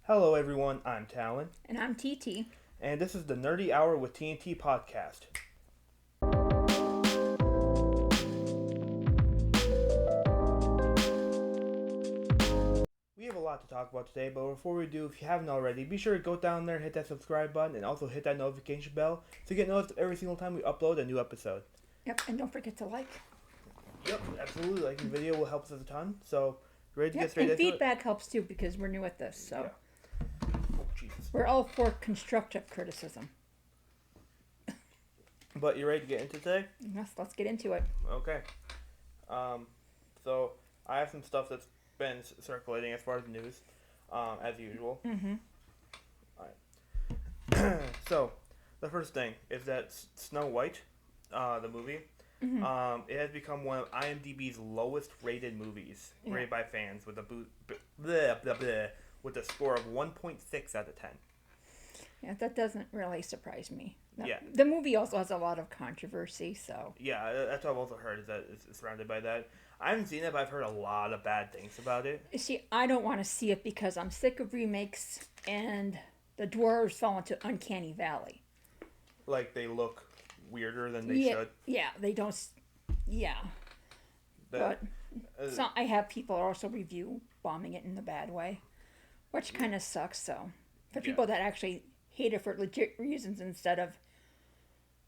Hello, everyone. I'm Talon, And I'm TT. and this is the Nerdy Hour with TNT podcast. We have a lot to talk about today, but before we do, if you haven't already, be sure to go down there, hit that subscribe button, and also hit that notification bell to get notified every single time we upload a new episode. Yep, and don't forget to like. Yep, absolutely. Liking the video will help us a ton. So, ready to get Yep, straight and into it? feedback helps too because we're new at this, so Yeah. Oh, Jesus. we're all for constructive criticism. But you ready to get into today? Yes, let's get into it. Okay. So I have some stuff that's been circulating as far as news, as usual. Mm-hmm. Alright. So, the first thing is that Snow White, the movie, Mm-hmm. it has become one of IMDb's lowest rated movies, Yeah. rated by fans, with with a score of 1.6 out of 10. Yeah, that doesn't really surprise me. Yeah. The movie also has a lot of controversy, so. Yeah, that's what I've also heard, is that it's surrounded by that. I haven't seen it, but I've heard a lot of bad things about it. You see, I don't want to see it because I'm sick of remakes and the dwarves fall into Uncanny Valley. Like, they look weirder than they yeah, should. Yeah, they don't. Yeah. That, But so I have people also review bombing it in the bad way, which kind of sucks. So for people that actually hate it for legit reasons instead of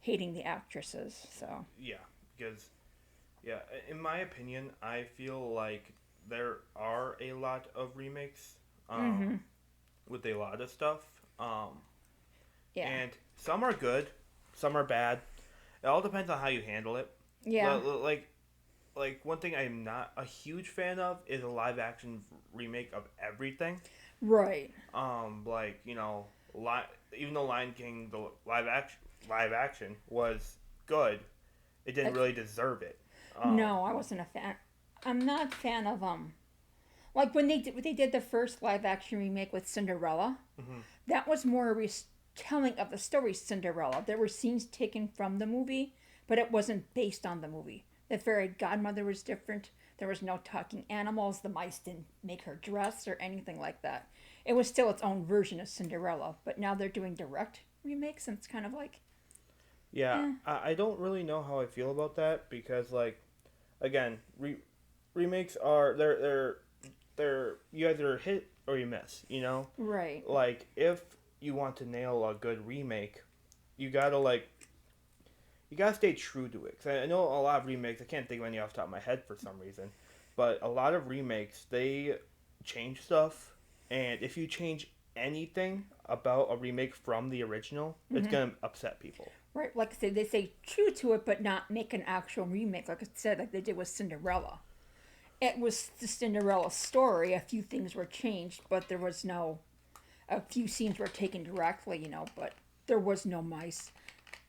hating the actresses. So yeah, because, in my opinion, I feel like there are a lot of remakes with a lot of stuff. yeah, And some are good, some are bad. It all depends on how you handle it. yeah, Like one thing I'm not a huge fan of is a live action remake of everything. right. Like, even though Lion King, the live action was good, it didn't really deserve it. No, I wasn't a fan. I'm not a fan of like when they did the first live action remake with Cinderella. That was more a retelling of the story Cinderella. There were scenes taken from the movie, but it wasn't based on the movie. The fairy godmother was different. There was no talking animals. The mice didn't make her dress or anything like that. It was still its own version of Cinderella, but now they're doing direct remakes, and it's kind of like, Yeah, I don't really know how I feel about that because, like, again, remakes are they're you either hit or you miss. right. Like, if you want to nail a good remake, you gotta stay true to it. 'Cause I know a lot of remakes. I can't think of any off the top of my head for some reason, but a lot of remakes they change stuff, and if you change anything about a remake from the original, it's gonna upset people. Right, like I said, they say true to it, but not make an actual remake, like I said, like they did with Cinderella. It was the Cinderella story. A few things were changed, but there was no. A few scenes were taken directly, but there was no mice.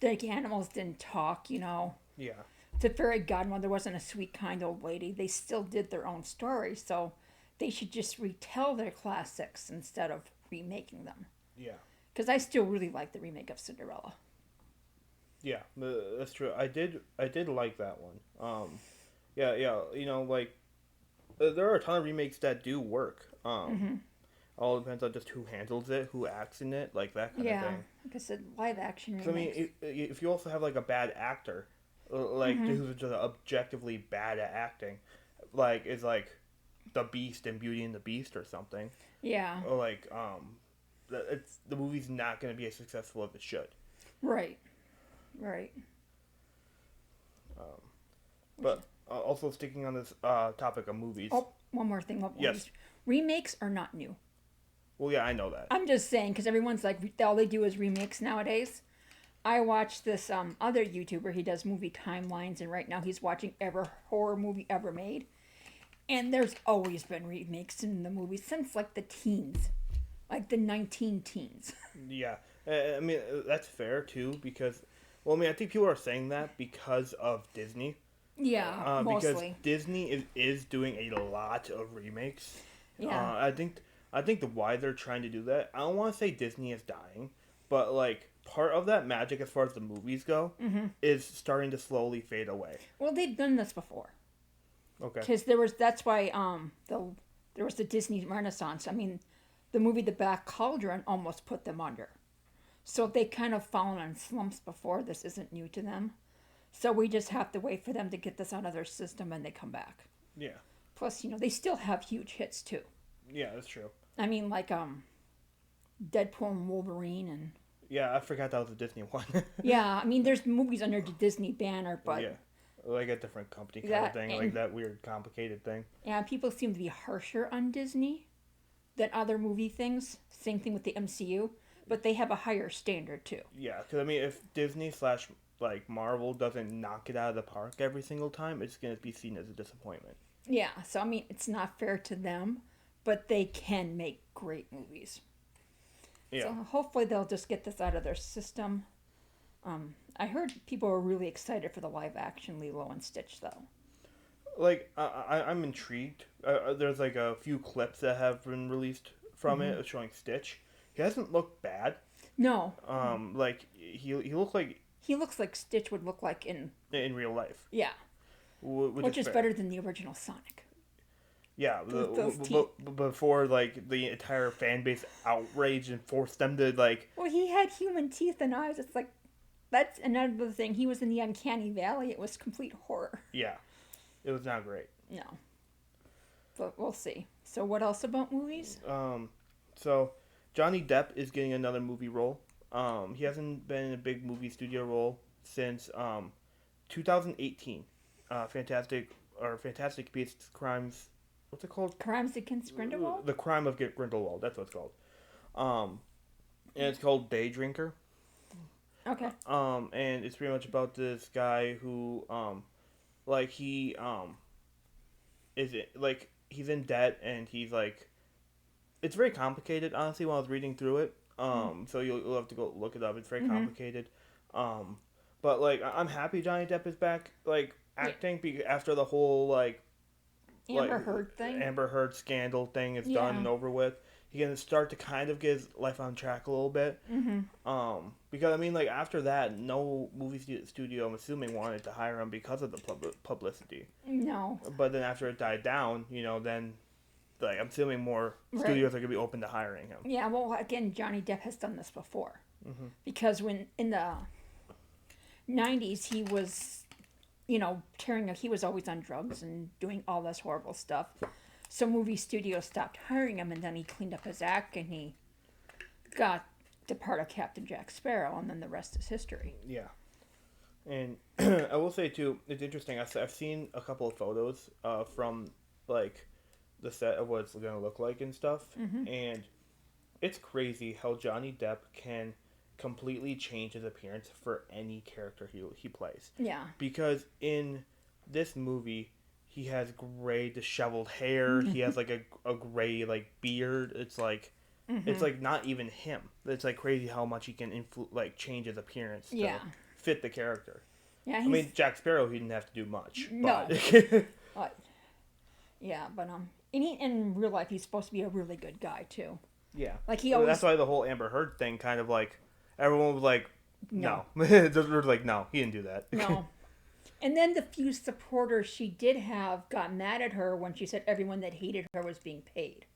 The animals didn't talk, Yeah, The fairy godmother wasn't a sweet, kind old lady. They still did their own story, so they should just retell their classics instead of remaking them. yeah, Because I still really like the remake of Cinderella. yeah. That's true. I did like that one. Yeah, yeah. Like there are a ton of remakes that do work. All depends on just who handles it, who acts in it, like that kind of Yeah, thing. like I said, live action 'Cause, I mean, remakes. if you also have like a bad actor, like who's just objectively bad at acting, like is like the Beast in Beauty and the Beast or something, Yeah, or like the movie's not going to be as successful as it should. right, right. But also sticking on this topic of movies. Oh, one more thing. Yes. Remakes are not new. Well, yeah, I know that. I'm just saying because everyone's like all they do is remakes nowadays. I watched this other YouTuber. He does movie timelines, and right now he's watching every horror movie ever made. And there's always been remakes in the movies since like the teens, like the 19 teens. Yeah, I mean that's fair too because, well, I mean I think people are saying that because of Disney. Yeah, Because mostly. Disney is doing a lot of remakes. Yeah. I think the why they're trying to do that. I don't want to say Disney is dying, but like part of that magic as far as the movies go is starting to slowly fade away. Well, they've done this before. Okay. Because that's why there was the Disney Renaissance. I mean, the movie The Black Cauldron almost put them under. So they kind of fallen on slumps before. This isn't new to them. So we just have to wait for them to get this out of their system and they come back. Yeah. Plus, they still have huge hits too. Yeah, that's true. I mean, like Deadpool and Wolverine and... Yeah, I forgot that was a Disney one. Yeah, I mean, there's movies under the Disney banner, but... Yeah, like a different company kind of thing, like that weird, complicated thing. Yeah, people seem to be harsher on Disney than other movie things. Same thing with the MCU, but they have a higher standard too. Yeah, because I mean, if Disney / like Marvel doesn't knock it out of the park every single time, it's going to be seen as a disappointment. Yeah, so I mean, it's not fair to them, but they can make great movies. Yeah. So hopefully they'll just get this out of their system. I heard people were really excited for the live action Lilo and Stitch, though. Like, I'm intrigued. There's like a few clips that have been released from it showing Stitch. He hasn't looked bad. No. Like he looks like... He looks like Stitch would look like in real life. Yeah. Which is better than the original Sonic. Yeah, before like the entire fan base outraged and forced them to like... Well, he had human teeth and eyes. It's like, that's another thing. He was in the Uncanny Valley. It was complete horror. Yeah, it was not great. No. But we'll see. So what else about movies? So Johnny Depp is getting another movie role. He hasn't been in a big movie studio role since 2018. Fantastic Beasts Crimes... What's it called? Crimes Against Grindelwald? The Crime of Grindelwald. That's what it's called. And it's called Day Drinker. Okay. And it's pretty much about this guy who, he's in debt and he's like, it's very complicated, honestly, while I was reading through it. So you'll have to go look it up. It's very complicated. But like, I'm happy Johnny Depp is back, like, acting after the whole, like, Amber Heard thing? Amber Heard scandal thing is done and over with. He can start to kind of get his life on track a little bit. Because, I mean, like, after that, no movie studio, I'm assuming, wanted to hire him because of the publicity. No. But then after it died down, then, like, I'm assuming more studios are going to be open to hiring him. Yeah, well, again, Johnny Depp has done this before. Because when, in the 90s, he was... he was always on drugs and doing all this horrible stuff. So movie studios stopped hiring him, and then he cleaned up his act, and he got the part of Captain Jack Sparrow, and then the rest is history. Yeah. And I will say, too, it's interesting. I've seen a couple of photos from, like, the set of what it's going to look like and stuff. And it's crazy how Johnny Depp can completely change his appearance for any character he plays. Yeah. Because in this movie, he has gray, disheveled hair. He has like a gray like beard. It's like it's like not even him. It's like crazy how much he can change his appearance to fit the character. Yeah. I mean, Jack Sparrow, he didn't have to do much. No. But yeah, but in real life, he's supposed to be a really good guy too. Yeah. Like he always. That's why the whole Amber Heard thing kind of like everyone was like, no. They're like, no, he didn't do that. No. And then the few supporters she did have got mad at her when she said everyone that hated her was being paid.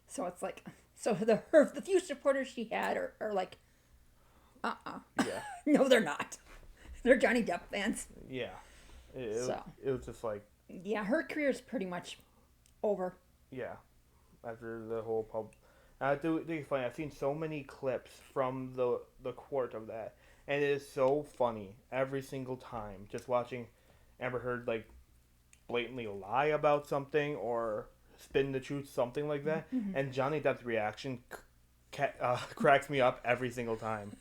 So it's like, the few supporters she had are like, Yeah. No, they're not. They're Johnny Depp fans. Yeah. It was just like... Yeah, her career is pretty much over. Yeah. After the whole it's funny. I've seen so many clips from the court of that, and it is so funny every single time. Just watching Amber Heard like blatantly lie about something or spin the truth, something like that, and Johnny Depp's reaction cracks me up every single time.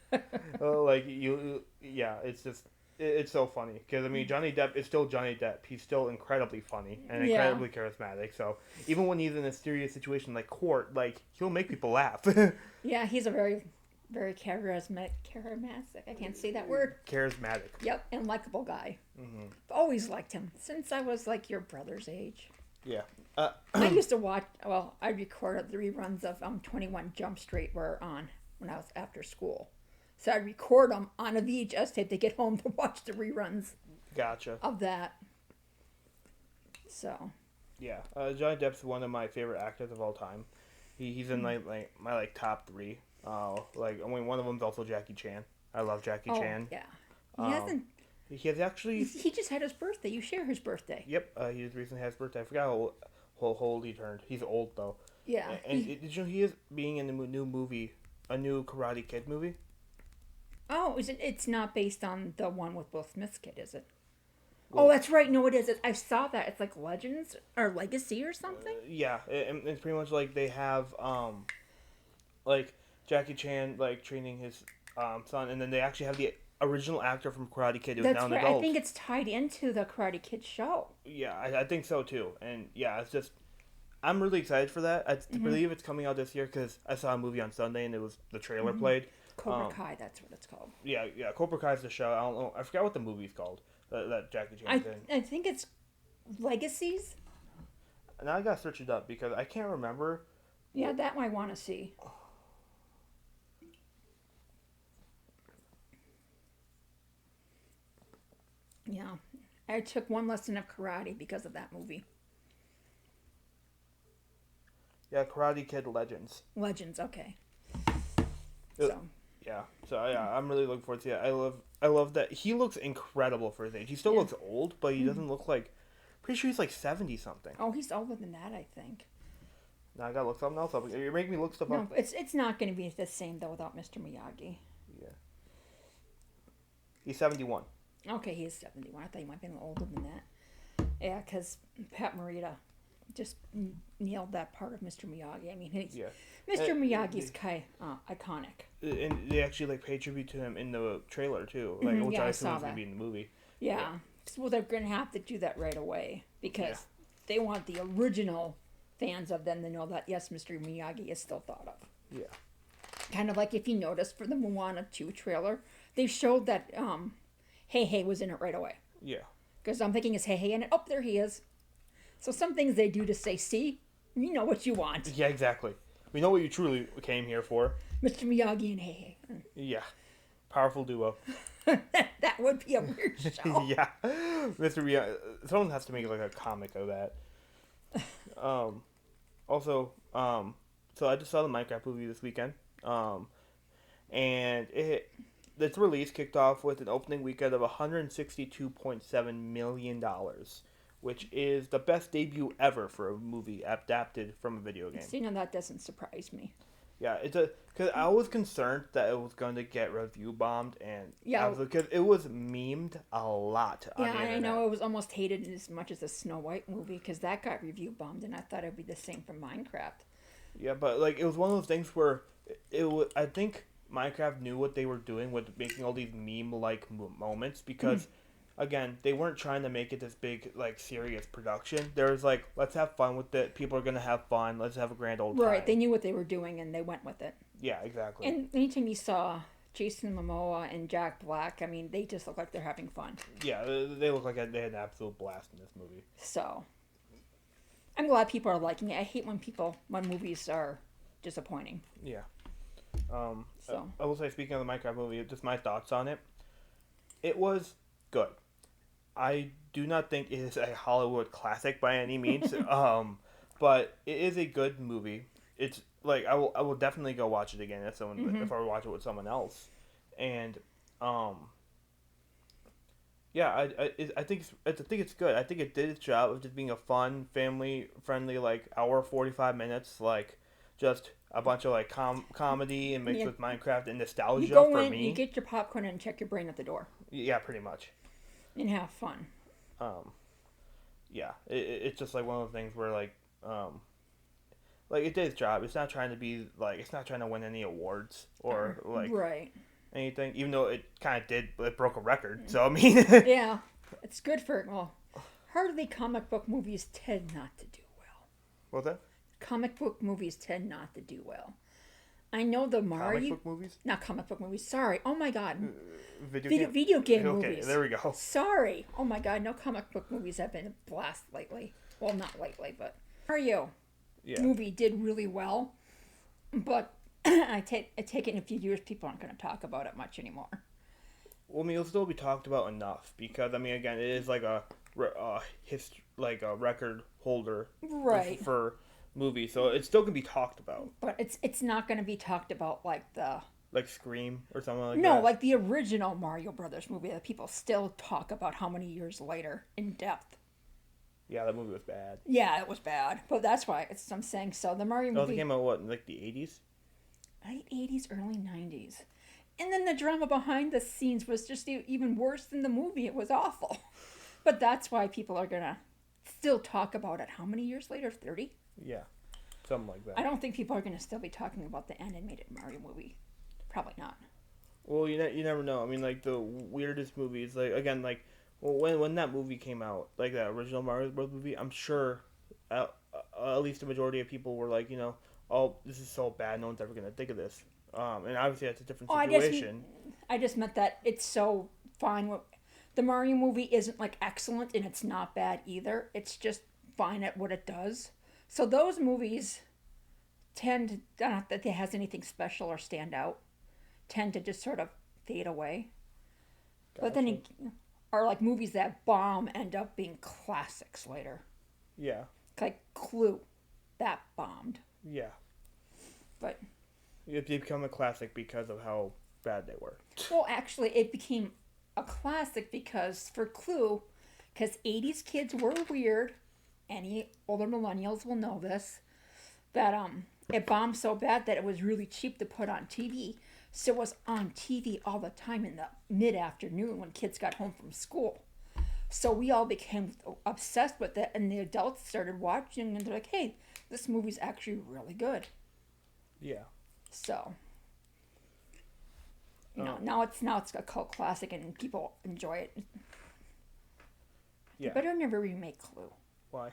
It's just it's so funny because I mean Johnny Depp is still Johnny Depp. He's still incredibly funny and incredibly charismatic. So even when he's in a serious situation like court, like he'll make people laugh. Yeah, he's a very, very charismatic. I can't say that word. Charismatic. Yep, and likable guy. Always liked him since I was like your brother's age. Yeah. I used to watch. Well, I recorded the reruns of 21 Jump Street were on when I was after school. So I'd record them on a VHS tape to get home to watch the reruns. Gotcha. Of that. So. Yeah. Johnny Depp's one of my favorite actors of all time. He's in my top three. One of them's also Jackie Chan. I love Jackie Oh, Chan. yeah. He Um, hasn't. he has actually. He just had his birthday. You share his birthday. Yep. He just recently had his birthday. I forgot how old he turned. He's old though. Yeah. Did you know he is being in a new movie, a new Karate Kid movie? Oh, is it? It's not based on the one with Will Smith's kid, is it? Well, Oh, that's right. No, it is. I saw that. It's like Legends or Legacy or something. Yeah, it's pretty much like they have like Jackie Chan like training his son, and then they actually have the original actor from Karate Kid who's That's now an right. adult. I think it's tied into the Karate Kid show. Yeah, I think so too. And yeah, it's just I'm really excited for that. I believe it's coming out this year because I saw a movie on Sunday and it was the trailer played. Cobra Kai, that's what it's called. Yeah, Cobra Kai's the show. I don't know. I forgot what the movie's called that Jackie Chan's in. I think it's Legacies. Now I gotta search it up because I can't remember. Yeah, that one I want to see. Yeah, I took one lesson of karate because of that movie. Yeah, Karate Kid Legends. Legends, okay. Uh, So Yeah, I'm really looking forward to it. I love that he looks incredible for his age. He still Yeah. looks old, but he doesn't look like. Pretty sure he's like 70 something. oh, he's older than that, I think. Now I gotta look something else up. You're making me look stuff No, up. it's not going to be the same though without Mr. Miyagi. Yeah. He's 71. Okay, he is 71. I thought he might be a little older than that. Yeah, because Pat Morita just nailed that part of Mr. Miyagi. I mean, Yeah. Mr. Uh, Miyagi's iconic. And they actually like pay tribute to him in the trailer too, like which yeah, I I assume saw is gonna that. be in the movie. Yeah. Well, they're going to have to do that right away because they want the original fans of them to know that, yes, Mr. Miyagi is still thought of. Yeah. Kind of like if you noticed for the Moana 2 trailer, they showed that Hey Hey was in it right away. Yeah. Because I'm thinking, is Hey Hey in it? Oh, there he is. So some things they do to say, see, you know what you want. Yeah, exactly. We know what you truly came here for. Mr. Miyagi and Hey Hey. Yeah. Powerful duo. That would be a weird show. Yeah. Mr. Miyagi. Someone has to make like a comic of that. Also, so I just saw the Minecraft movie this weekend. And its release kicked off with an opening weekend of $162.7 million, which is the best debut ever for a movie adapted from a video game. So, that doesn't surprise me. Yeah, because I was concerned that it was going to get review bombed, and Yeah, because it was memed a lot on the yeah, I internet. know it was almost hated as much as the Snow White movie because that got review bombed, and I thought it'd be the same for Minecraft. Yeah, but like it was one of those things where it was. I think Minecraft knew what they were doing with making all these meme-like moments because, again, they weren't trying to make it this big like serious production. There was like, let's have fun with it. People are gonna have fun. Let's have a grand old time. Right, they knew what they were doing and they went with it. Yeah, exactly. And anytime you saw Jason Momoa and Jack Black, I mean, they just look like they're having fun. Yeah, they look like they had an absolute blast in this movie. So, I'm glad people are liking it. I hate when movies are disappointing. Yeah. So. I will say, speaking of the Minecraft movie, just my thoughts on it. It was good. I do not think it is a Hollywood classic by any means, but it is a good movie. It's like I will definitely go watch it again if I watch it with someone else, and yeah, I think it's good. I think it did its job of just being a fun, family friendly like hour 45 minutes, like just a bunch of like comedy and mixed with Minecraft and nostalgia You go for in, me. you get your popcorn and check your brain at the door. Yeah, pretty much. And have fun. Yeah, it's just like one of those things where like it did its job. It's not trying to be like it's not trying to win any awards or like right. anything, even though it kind of did. It broke a record, so I mean. Yeah, it's good for hardly comic book movies tend not to do well. What's that? Comic book movies tend not to do well. I know the Mario. Comic book movies? Not comic book movies. Sorry. Oh my God. Video game okay, movies. there we go. Sorry. Oh my God. No comic book movies have been a blast lately. Well, not lately, but Mario movie did really well. But I take it in a few years, people aren't going to talk about it much anymore. Well, I mean, it'll still be talked about enough because I mean, again, it is like a record holder, Right. for movie, so it still can be talked about. But it's not going to be talked about like the Like Scream or something like no, that. like the original Mario Brothers movie that people still talk about how many years later in depth. Yeah, that movie was bad. Yeah, it was bad, but that's why I'm saying so. The Mario Oh, it movie, came out what in like the 80s? late '80s, early '90s, and then the drama behind the scenes was just even worse than the movie. It was awful, but that's why people are gonna still talk about it. How many years later? 30. Yeah, something like that. I don't think people are gonna still be talking about the animated Mario movie. Probably not. Well, you never know. I mean, like the weirdest movies, like again, like when that movie came out, like that original Mario Bros. Movie, I'm sure at least the majority of people were like, oh, this is so bad, no one's ever gonna think of this. And obviously that's a different Oh, situation. I just meant that it's so fine. The Mario movie isn't like excellent and it's not bad either. It's just fine at what it does. So those movies tend to, not that it has anything special or stand out, tend to just sort of fade away. But then are like movies that bomb end up being classics later. Yeah, Like Clue, that bombed. yeah. But It become a classic because of how bad they were. well, actually, it became a classic because for Clue, because '80s kids were weird. Any older millennials will know this. That it bombed so bad that it was really cheap to put on TV. So it was on TV all the time in the mid afternoon when kids got home from school. So we all became obsessed with it, and the adults started watching, and they're like, "Hey, this movie's actually really good." Yeah. So, now it's a cult classic, and people enjoy it. Yeah. You better never remake Clue. Why?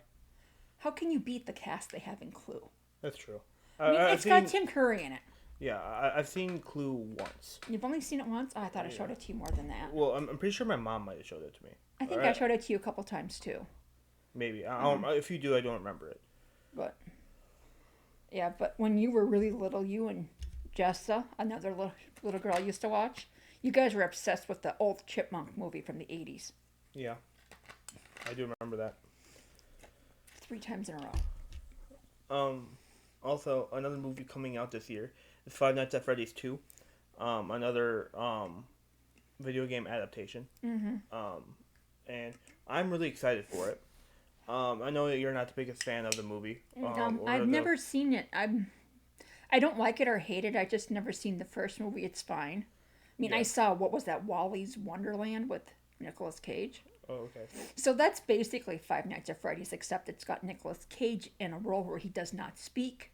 How can you beat the cast they have in Clue? That's true. I mean, I've it's got seen- Tim Curry in it. Yeah, I've seen Clue once. You've only seen it once? Oh, I thought I showed it to you more than that. Well, I'm pretty sure my mom might have showed it to me. I think I showed it to you a couple times too. Maybe. I don't, if you do, I don't remember it. But yeah, but when you were really little, you and Jessa, another little girl, used to watch. You guys were obsessed with the old Chipmunk movie from the '80s. Yeah, I do remember that. 3 times in a row. Also, another movie coming out this year is Five Nights at Freddy's 2. Another video game adaptation. Mm-hmm. And I'm really excited for it. I know that you're not the biggest fan of the movie. I've never seen it. I don't like it or hate it. I just never seen the first movie. It's fine. I mean, Yeah. I saw, what was that, Wally's Wonderland with Nicolas Cage. Oh, okay. So that's basically Five Nights at Freddy's, except it's got Nicolas Cage in a role where he does not speak.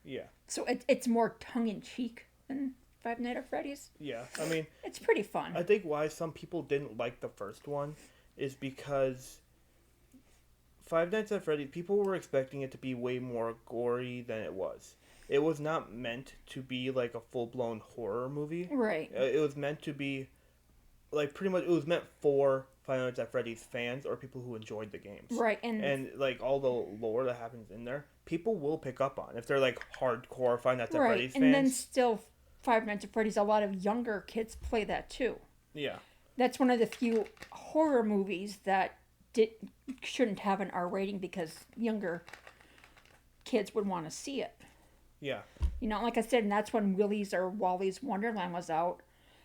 Yeah. So it's more tongue-in-cheek than Five Nights at Freddy's. Yeah. I mean, It's pretty fun. I think why some people didn't like the first one is because Five Nights at Freddy's, people were expecting it to be way more gory than it was. It was not meant to be like a full-blown horror movie. Right. It was meant to be, like, pretty much, it was meant for Five Nights at Freddy's fans or people who enjoyed the games. Right, And like, all the lore that happens in there, people will pick up on. If they're, like, hardcore Five Nights at right, Freddy's and fans. then still Five Nights at Freddy's, a lot of younger kids play that too. Yeah. That's one of the few horror movies that shouldn't have an R rating because younger kids would want to see it. Yeah. Like I said, and that's when Willy's or Wally's Wonderland was out.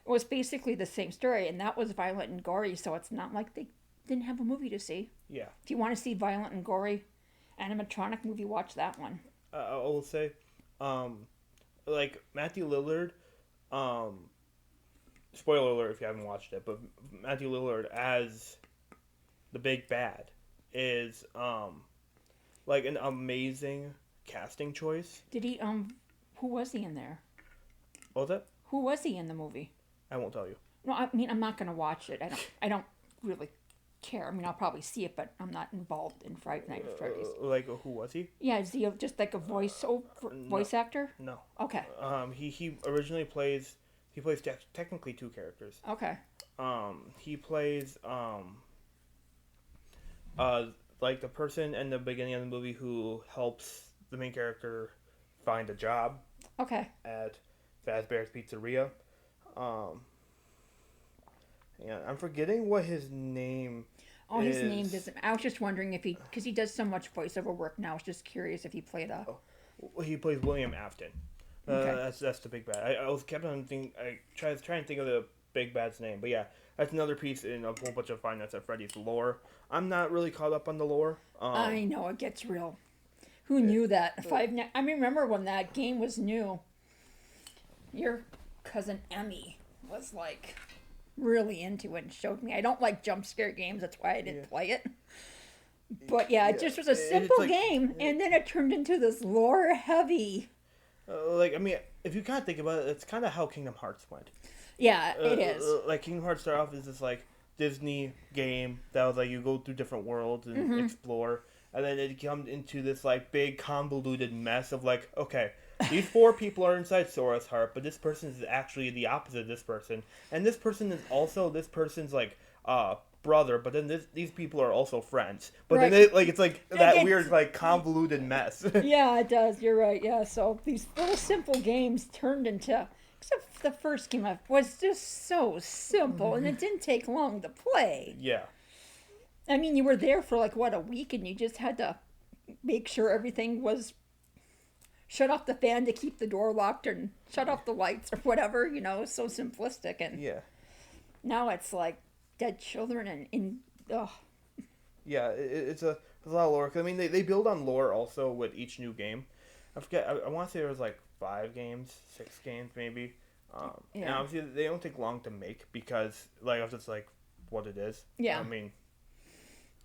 It was basically the same story, and that was violent and gory, so it's not like they didn't have a movie to see. Yeah. If you want to see violent and gory animatronic movie, watch that one. I will say, like, Matthew Lillard, spoiler alert if you haven't watched it, but Matthew Lillard as the big bad is, like, an amazing casting choice. Did he, who was he in there? What was that? Who was he in the movie? I won't tell you. No, I mean, I'm not going to watch it. I don't really care. I mean, I'll probably see it, but I'm not involved in Friday Night at Freddy's. Like, who was he? Yeah, is he just like a voice actor? No. Okay. He originally plays, technically 2 characters. Okay. He plays, like, the person in the beginning of the movie who helps the main character find a job. Okay. At Fazbear's Pizzeria. Yeah, I'm forgetting what his name Oh, his name doesn't. I was just wondering if because he does so much voiceover work now. I was just curious if he played a. Oh, he plays William Afton. Okay. That's the big bad. I was kept on thinking. I trying to think of the big bad's name, but yeah, that's another piece in a whole bunch of Five Nights at Freddy's lore. I'm not really caught up on the lore. I know it gets real. Who knew that? I remember when that game was new. Your cousin Emmy was like really into it and showed me. I don't like jump scare games. That's why I didn't play it. But yeah, it just was a simple game, and then it turned into this lore heavy. Like, I mean, if you kind of think about it, it's kind of how Kingdom Hearts went. Yeah, it is. Like, Kingdom Hearts started off as this, like, Disney game that was, like, you go through different worlds and explore. And then it comes into this, like, big convoluted mess of, like, okay, these 4 people are inside Sora's heart, but this person is actually the opposite of this person. And this person is also this person's, like, brother, but then these people are also friends. But then it's like that weird, like, convoluted mess. Yeah, it does. You're right. Yeah, so these little simple games turned into, except the first game was just so simple, and it didn't take long to play. Yeah. I mean, you were there for like a week, and you just had to make sure everything was shut off the fan to keep the door locked, and shut off the lights or whatever. So simplistic. And yeah. Now it's like dead children and ugh. Yeah, it's a lot of lore. I mean, they build on lore also with each new game. I forget. I want to say there was like 5 games, 6 games maybe. And obviously they don't take long to make because like it's just like what it is. Yeah. I mean,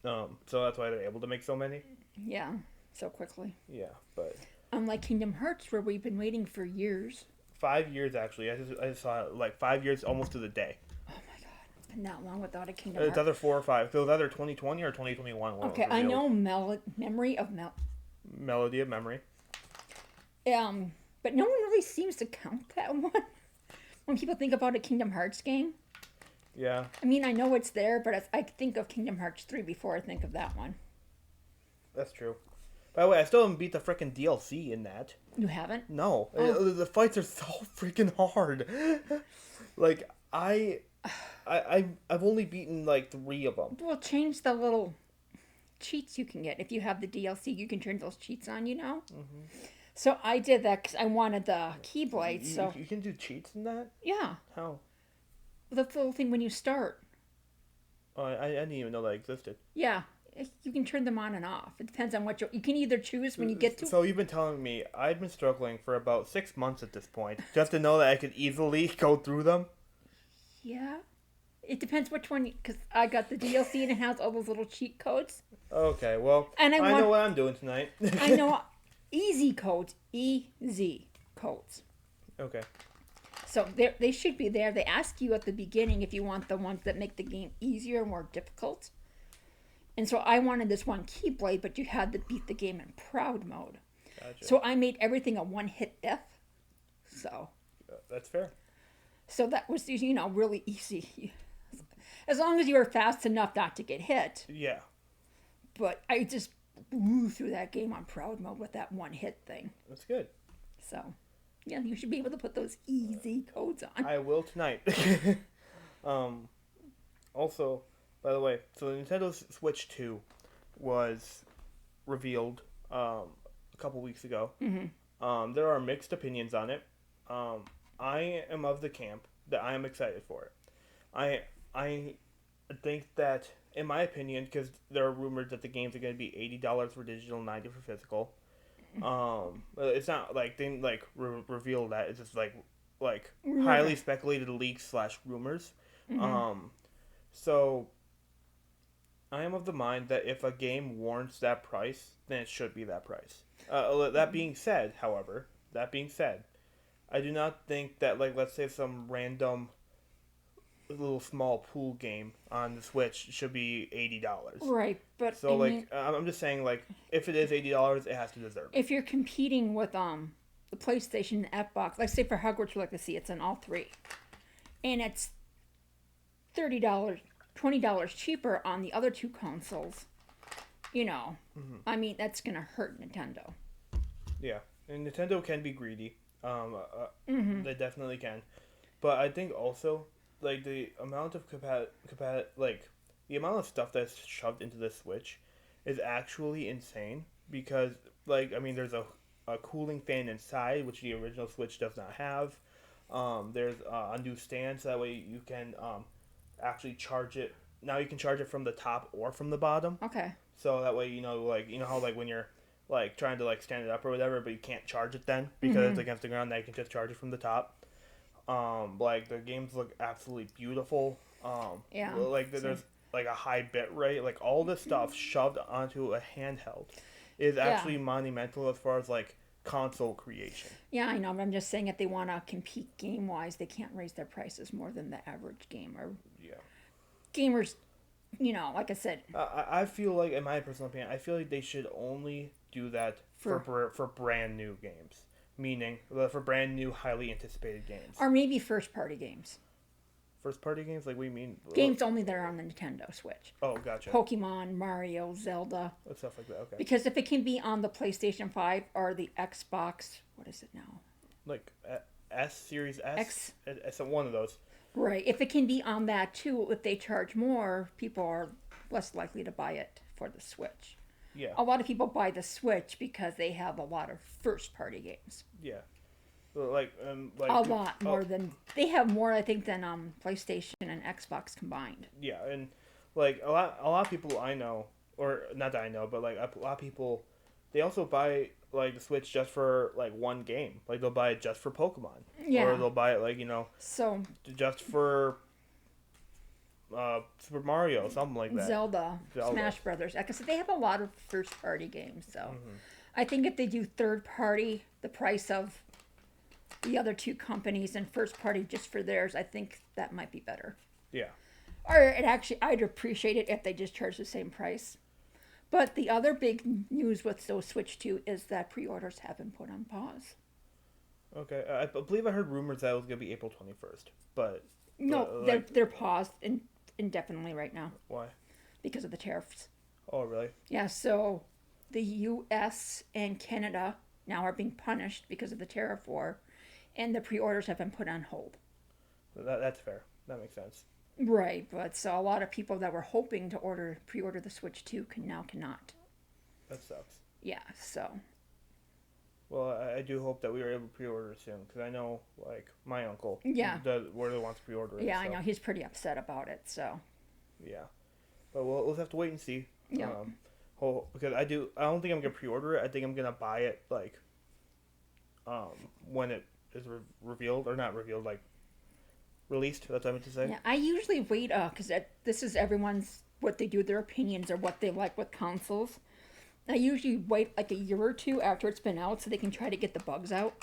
so that's why they're able to make so many. Yeah, so quickly. Yeah, but unlike Kingdom Hearts, where we've been waiting for years. 5 years actually. I just saw it, like 5 years almost to the day. Been that long without a Kingdom Hearts. It's either 4 or 5. So it was either 2020 or 2021. Okay, I know Melody of Memory. But no one really seems to count that one when people think about a Kingdom Hearts game. Yeah. I mean, I know it's there, but I think of Kingdom Hearts 3 before I think of that one. That's true. By the way, I still haven't beat the frickin' DLC in that. You haven't? No. Oh. The fights are so freaking hard. Like, I've only beaten like 3 of them. Well, change the little cheats you can get. If you have the DLC, you can turn those cheats on, Mm-hmm. So I did that because I wanted the Keyblade. So you can do cheats in that? Yeah. How? The little thing when you start. Oh, I didn't even know that existed. Yeah. You can turn them on and off. It depends on what you can either choose when you get to. So you've been telling me I've been struggling for about 6 months at this point just to know that I could easily go through them. Yeah. It depends which one, because I got the DLC and it has all those little cheat codes. Okay, well, and I know what I'm doing tonight. I know easy codes. Easy codes. Okay. So they should be there. They ask you at the beginning if you want the ones that make the game easier or more difficult. And so I wanted this one Keyblade, but you had to beat the game in proud mode. Gotcha. So I made everything a one-hit death. So. That's fair. So that was, really easy. As long as you were fast enough not to get hit. Yeah. But I just blew through that game on proud mode with that one-hit thing. That's good. So, yeah, you should be able to put those easy codes on. I will tonight. Also, by the way, so the Nintendo Switch 2 was revealed a couple weeks ago. Mm-hmm. There are mixed opinions on it. I am of the camp that I am excited for it. I think that, in my opinion, because there are rumors that the games are going to be $80 for digital, $90 for physical. It's not like they didn't reveal that. It's just like highly speculated leaks / rumors. Mm-hmm. So I am of the mind that if a game warrants that price, then it should be that price. That being said, however, I do not think that let's say some random little small pool game on the Switch should be $80. Right, but so I'm just saying if it is $80, it has to deserve it. If you're competing with the PlayStation Xbox, like say for Hogwarts Legacy, it's on all 3, and it's $30, $20 cheaper on the other 2 consoles. Mm-hmm. I mean that's gonna hurt Nintendo. Yeah, and Nintendo can be greedy. Mm-hmm. They definitely can, but I think also the amount of the amount of stuff that's shoved into the Switch is actually insane because, like, I mean, there's a cooling fan inside, which the original Switch does not have. There's a new stand, so that way you can actually charge it. Now you can charge it from the top or from the bottom. Okay. So that way, like, how, like, when you're, like, trying to, like, stand it up or whatever, but you can't charge it then because Mm-hmm. it's against the ground, now you can just charge it from the top. Like, the games look absolutely beautiful. Yeah. Like, there's, like, a high bit rate. Like, all this stuff shoved onto a handheld is actually monumental as far as, like, console creation. Yeah, I know. But I'm just saying if they want to compete game wise, they can't raise their prices more than the average gamer. Yeah. Gamers, like I said, I feel like, in my personal opinion, I feel like they should only do that for brand new games. Meaning, for brand new, highly anticipated games. or maybe first party games. First party games? Like, we mean? Games only that are on the Nintendo Switch. Oh, gotcha. Pokemon, Mario, Zelda. Stuff like that, okay. Because if it can be on the PlayStation 5 or the Xbox, what is it now? Like, Series S? X. It's one of those. Right. If it can be on that too, if they charge more, people are less likely to buy it for the Switch. Yeah. A lot of people buy the Switch because they have a lot of first party games. Yeah. Like, A lot more than they have more, I think, than PlayStation and Xbox combined. Yeah, and like a lot of people I know, or not that I know, but like a lot of people, they also buy like the Switch just for like one game. Like, they'll buy it just for Pokemon. Yeah. Or they'll buy it, like, So just for Super Mario, something like that. Zelda. Smash Brothers. Like I said, they have a lot of first party games. So Mm-hmm. I think if they do third party, the price of the other two companies, and first party just for theirs, I think that might be better. Yeah. Or it actually, I'd appreciate it if they just charge the same price. But the other big news with those Switch 2 is that pre-orders have been put on pause. Okay. I believe I heard rumors that it was gonna be April 21st, but No, they're paused indefinitely right now why? because of the tariffs. Oh, really? Yeah, so the U.S. and Canada now are being punished because of the tariff war, and the pre-orders have been put on hold. That's fair. That makes sense. Right, but so a lot of people that were hoping to pre-order the Switch 2 cannot. That sucks. Yeah, so. Well, I do hope that we are able to pre-order soon, because I know, like, my uncle really wants to pre-order it. Yeah, so. I know. He's pretty upset about it, so. Yeah. But we'll have to wait and see. Yeah. Because I don't think I'm going to pre-order it. I think I'm going to buy it, like, when it is revealed, or not revealed, like, released. That's what I meant to say. Yeah, I usually wait, because this is everyone's, what they do, their opinions, or what they like with consoles. I usually wait like a year or two after it's been out so they can try to get the bugs out.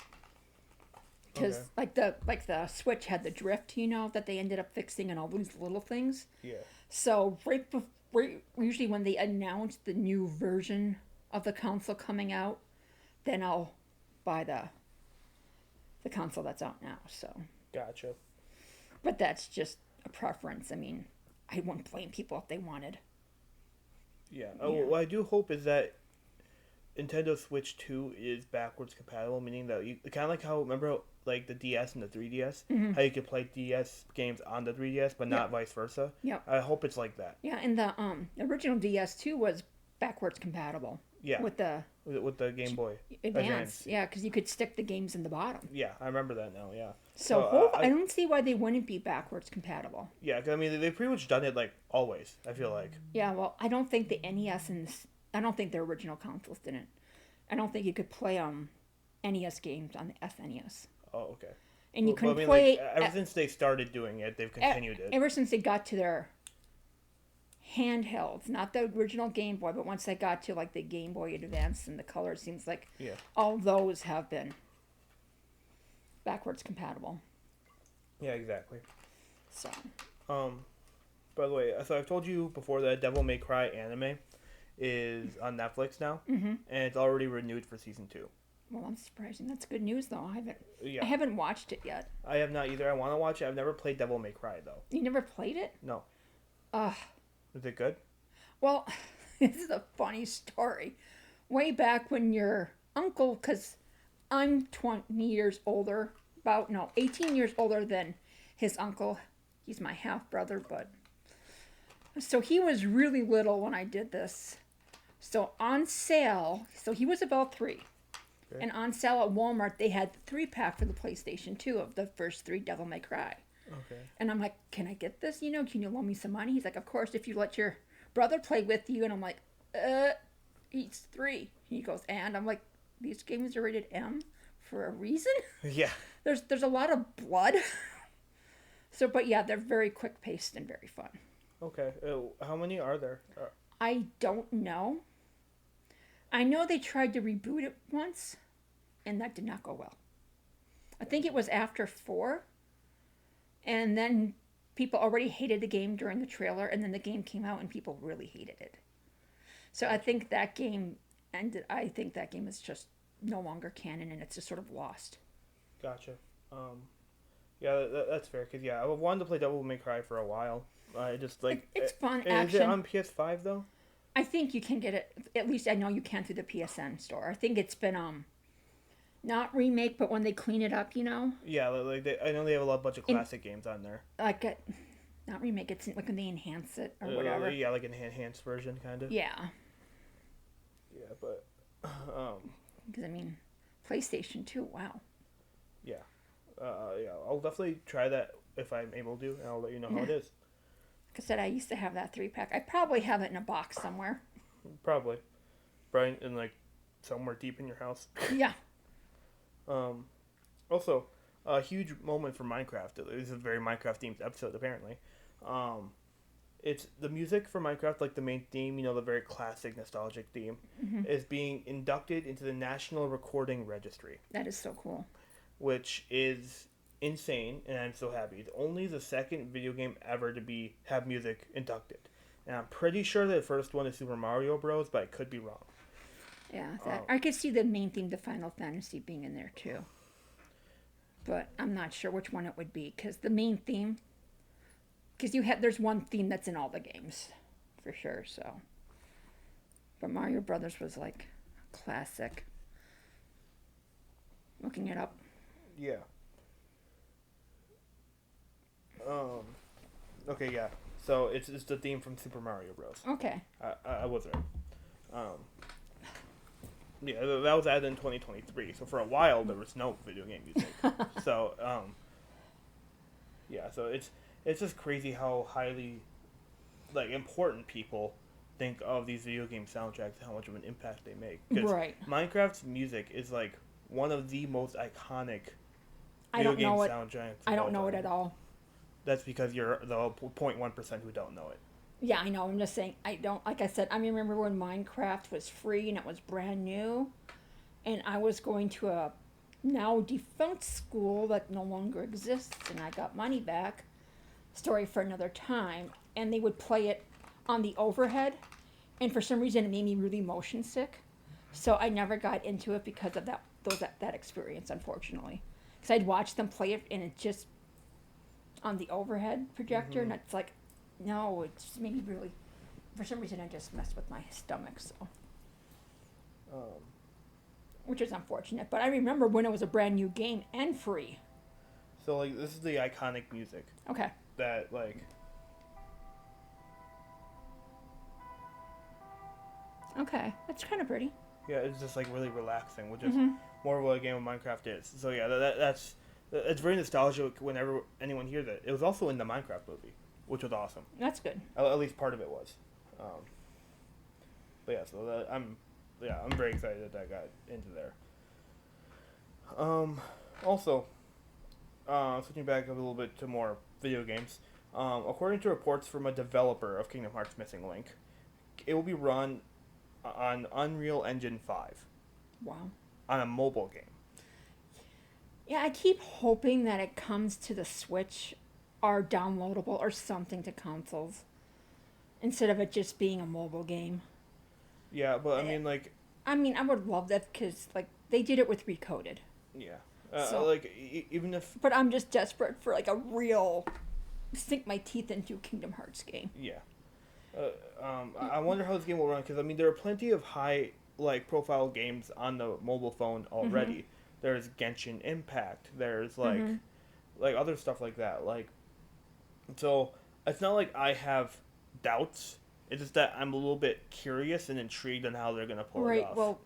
Because like the Switch had the drift, that they ended up fixing and all these little things. Yeah. So right before, usually when they announce the new version of the console coming out, then I'll buy the console that's out now. So. Gotcha. But that's just a preference. I mean, I wouldn't blame people if they wanted. Yeah. What I do hope is that Nintendo Switch 2 is backwards compatible, meaning that you kind of like how, remember, like the DS and the 3DS, how you could play DS games on the 3DS, but not vice versa. Yep. I hope it's like that. Yeah, and the original DS2 was backwards compatible. Yeah. With the Game Boy Advance. Yeah, because you could stick the games in the bottom. Yeah, I remember that now. Yeah. So I don't see why they wouldn't be backwards compatible. Yeah, because I mean they've pretty much done it like always. I feel like. Yeah, well, I don't think the NES I don't think the original consoles didn't. I don't think you could play NES games on the SNES. Oh, okay. And you couldn't play. Like, ever since they started doing it, they've continued it. Ever since they got to their handhelds, not the original Game Boy, but once they got to like the Game Boy Advance and the color, it seems like all those have been backwards compatible. Yeah, exactly. So. By the way, so I've told you before that Devil May Cry anime is on Netflix now, and it's already renewed for season 2. Well, that's surprising. That's good news, though. I haven't watched it yet. I have not either. I want to watch it. I've never played Devil May Cry though. You never played it? No. Ugh. Is it good? Well, this is a funny story. Way back when your uncle, because I'm 20 years older, 18 years older than his uncle. He's my half brother, but So he was really little when I did this. So on sale, so he was about 3. Okay. And on sale at Walmart, they had the 3-pack for the PlayStation 2 of the first 3 Devil May Cry. Okay. And I'm like, can I get this? Can you loan me some money? He's like, of course, if you let your brother play with you. And I'm like, he's 3. He goes, and I'm like, these games are rated M for a reason. Yeah. There's a lot of blood. So, but yeah, they're very quick paced and very fun. Okay. How many are there? I don't know. I know they tried to reboot it once, and that did not go well. I think it was after 4, and then people already hated the game during the trailer, and then the game came out, and people really hated it. So I think that game ended. I think that game is just no longer canon, and it's just sort of lost. Gotcha. Yeah, that's fair. Cause yeah, I wanted to play Devil May Cry for a while. I just like It's fun Is action. it on PS5 though? I think you can get it. At least I know you can through the PSN store. I think it's been not remake, but when they clean it up, Yeah, I know they have a bunch of classic games on there. like not remake. It's like when they enhance it or whatever. Yeah, like an enhanced version, kind of. Yeah. Yeah, but Because PlayStation 2. Wow. yeah, yeah, I'll definitely try that if I'm able to, and I'll let you know how it is. Like I said, I used to have that 3-pack. I probably have it in a box somewhere. Probably, Brian, in like somewhere deep in your house. Yeah. Also, a huge moment for Minecraft. This is a very Minecraft themed episode, apparently. It's the music for Minecraft, like the main theme, the very classic nostalgic theme, is being inducted into the National Recording Registry, That is so cool. which is insane, and I'm so happy. It's only the second video game ever to have music inducted, and I'm pretty sure the first one is Super Mario Bros., but I could be wrong. Yeah. I could see the main theme, the Final Fantasy, being in there too. But I'm not sure which one it would be, because the main theme, because there's one theme that's in all the games, for sure. So, but Mario Brothers was like classic. Looking it up. Yeah. Okay, yeah. So it's the theme from Super Mario Bros. Okay. I was right. Yeah, that was added in 2023. So for a while there was no video game music. So yeah. So it's just crazy how highly important people think of these video game soundtracks and how much of an impact they make. 'Cause Right. Minecraft's music is like one of the most iconic I video don't game know it. soundtracks. I of don't all know it time. at all. That's because you're the 0.1% who don't know it. Yeah, I know. I'm just saying. I don't. Like I said, I remember when Minecraft was free and it was brand new, and I was going to a now defunct school that no longer exists, and I got money back. Story for another time. And they would play it on the overhead, and for some reason it made me really motion sick. So I never got into it because of that experience, unfortunately. Because I'd watch them play it, and it just on the overhead projector, and it's like, no, it just made me really. For some reason, I just messed with my stomach, so. Which is unfortunate, but I remember when it was a brand new game and free. So this is the iconic music Okay. that Okay, that's kind of pretty. yeah, it's just really relaxing, which is more of what a game of Minecraft is. So yeah, that's it's very nostalgic whenever anyone hears it. It was also in the Minecraft movie, which was awesome. That's good. At least part of it was. But yeah, so I'm very excited that got into there. Also, switching back a little bit to more video games, according to reports from a developer of Kingdom Hearts Missing Link, it will be run on Unreal Engine 5 Wow. on a mobile game. Yeah, I keep hoping that it comes to the Switch or downloadable or something to consoles instead of it just being a mobile game. Yeah, but I would love that because, they did it with Recoded. yeah. So- Even if But I'm just desperate for, a real sink my teeth into Kingdom Hearts game. yeah. I wonder how this game will run because there are plenty of high profile games on the mobile phone already. There's Genshin Impact. There's other stuff like that. So it's not like I have doubts. It's just that I'm a little bit curious and intrigued on how they're gonna pull it Right. off. Well,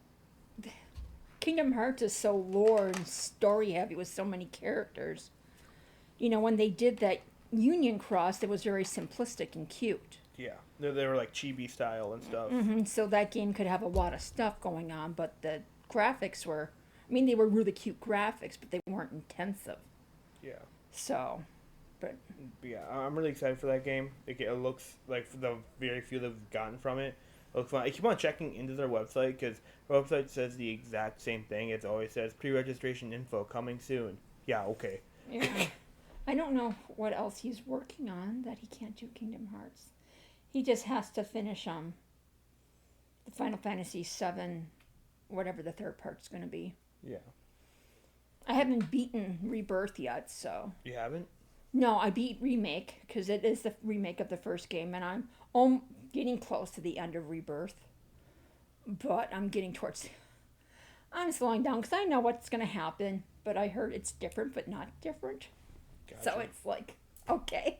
Kingdom Hearts is so lore and story heavy with so many characters. When they did that Union Cross, it was very simplistic and cute. Yeah, they were like chibi style and stuff. So that game could have a lot of stuff going on, but the graphics were, I mean, they were really cute graphics, but they weren't intensive. Yeah. So, but Yeah, I'm really excited for that game. It looks like, for the very few that we've gotten from it, looks fun. I keep on checking into their website because their website says the exact same thing. It always says pre-registration info coming soon. Yeah, okay. yeah. I don't know what else he's working on that he can't do Kingdom Hearts. He just has to finish the Final Fantasy VII, whatever the third part's going to be. Yeah. I haven't beaten Rebirth yet, so. You haven't? No, I beat Remake because it is the remake of the first game, and I'm getting close to the end of Rebirth. But I'm getting towards. I'm slowing down because I know what's going to happen, but I heard it's different, but not different. Gotcha. So it's like, okay.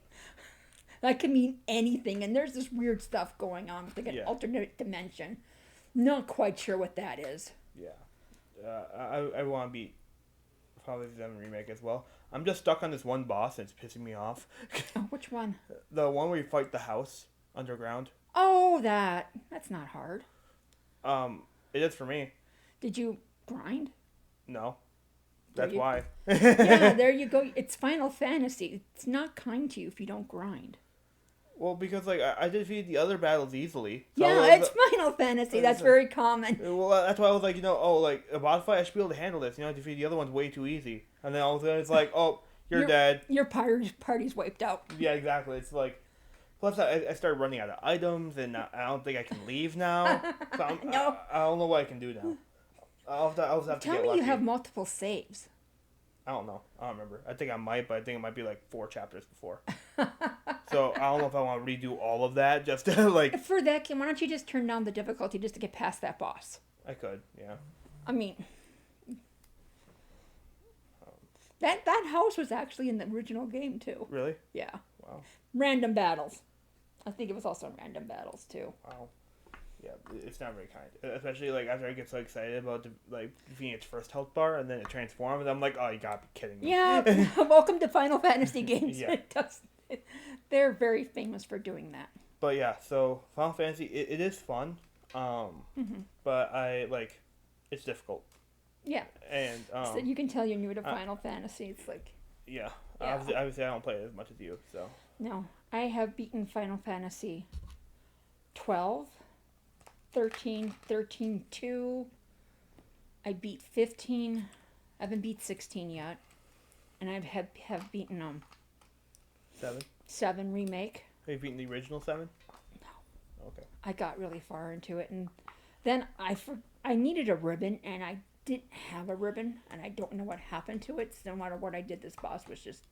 That can mean anything, and there's this weird stuff going on with like an alternate dimension. Not quite sure what that is. Yeah. I want to beat Final Fantasy VII Remake as well. I'm just stuck on this one boss and it's pissing me off. Oh, which one? The one where you fight the house underground. Oh, that's not hard. It is for me. Did you grind? No. That's you- why. Yeah, there you go. It's Final Fantasy. It's not kind to you if you don't grind. Well, because like I defeated the other battles easily. So Yeah, it's Final Fantasy. That's very common. Well, that's why I was like, like a boss fight, I should be able to handle this. I defeat the other one's way too easy. And then all of a sudden it's like, oh, you're dead. Your party's wiped out. Yeah, exactly. It's like, plus I started running out of items, and I don't think I can leave now. So No. I don't know what I can do now. I'll have to Tell get me lucky. you have multiple saves. I don't know. I don't remember. I think I might, but I think it might be like 4 chapters before. So I don't know if I want to redo all of that just to like. For that game, why don't you just turn down the difficulty just to get past that boss? I could, yeah. I mean, that house was actually in the original game too. Really? Yeah. Wow. Random battles. I think it was also random battles too. Wow. Yeah, it's not very kind. Especially like after I get so excited about defeating its first health bar and then it transforms, I'm like, oh, you gotta be kidding me. Yeah. Welcome to Final Fantasy games. Yeah. They're very famous for doing that. But yeah, so Final Fantasy, it is fun, but it's difficult. Yeah. And So you can tell you're new to Final Fantasy. It's like, yeah, Yeah. Obviously I don't play it as much as you, so. no, I have beaten Final Fantasy 12, 13, 13 2. I beat 15. I haven't beat 16 yet. And I have beaten 7 remake. Have you beaten the original 7? No. Okay. I got really far into it, and then I needed a ribbon, and I didn't have a ribbon, and I don't know what happened to it. So no matter what I did, this boss was just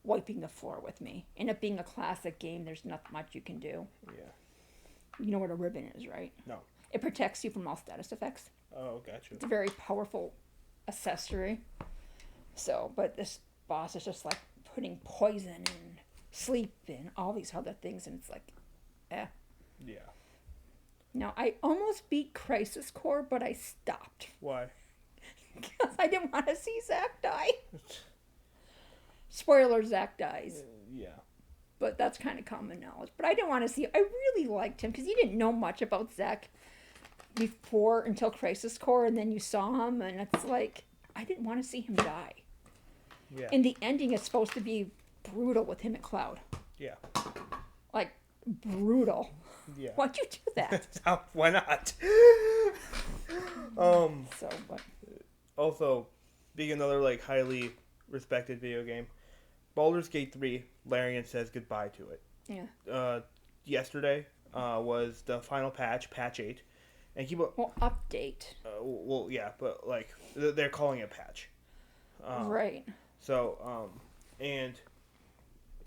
wiping the floor with me. And it being a classic game, there's not much you can do. Yeah. You know what a ribbon is, right? No. It protects you from all status effects. Oh, gotcha. It's a very powerful accessory. So, but this boss is just like putting poison and sleep and all these other things, and it's like, eh. Yeah. Now, I almost beat Crisis Core, but I stopped. Why? Because I didn't want to see Zack die. Spoiler, Zack dies. Yeah. But that's kind of common knowledge. But I didn't want to see. I really liked him because you didn't know much about Zack before until Crisis Core, and then you saw him, and it's like, I didn't want to see him die. Yeah. And the ending is supposed to be brutal with him and Cloud. Yeah. Like, brutal. Yeah. Why'd you do that? Why not? So, but Also, being another like highly respected video game, Baldur's Gate 3, Larian says goodbye to it. yeah. Yesterday was the final patch 8, and keep Well, update. well, yeah, but like they're calling it patch. Right. So, and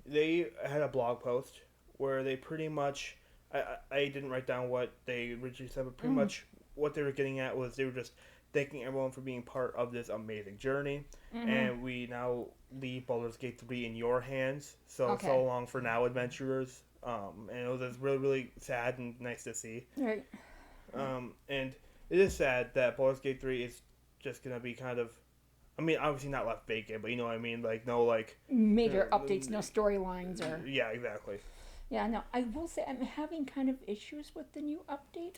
they had a blog post where they pretty much, I didn't write down what they originally said, but pretty much what they were getting at was they were just thanking everyone for being part of this amazing journey, and we now leave Baldur's Gate 3 in your hands. So Okay. so long for now, adventurers. And it was just really, really sad and nice to see. Right. And it is sad that Baldur's Gate 3 is just gonna be kind of, I mean, obviously not left vacant, but you know what I mean, like no like Major updates, no storylines or. yeah, exactly. Yeah, no. I will say I'm having kind of issues with the new update.